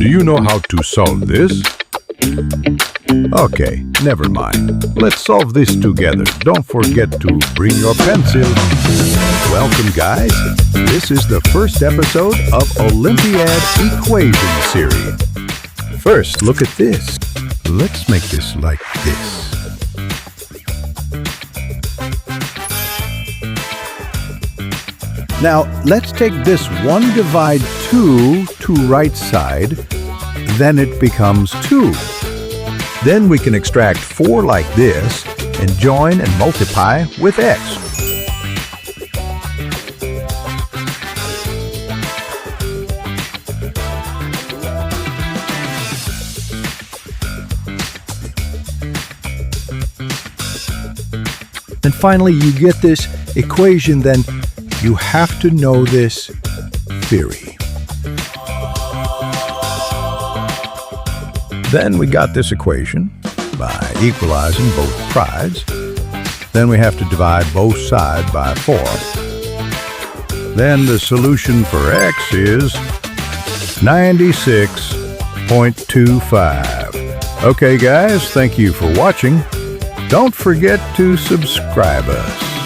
Do you know how to solve this? Okay, never mind. Let's solve this together. Don't forget to bring your pencil. Welcome, guys. This is the first episode of Olympiad Equation Series. First, look at this. Let's make this like this. Now, let's take this 1 divide 2 to right side, then it becomes 2. Then we can extract 4 like this and join and multiply with x. And finally, you get this equation, then you have to know this theory. Then we got this equation by equalizing both sides. Then we have to divide both sides by 4. Then the solution for x is 96.25. Okay, guys, thank you for watching. Don't forget to subscribe us.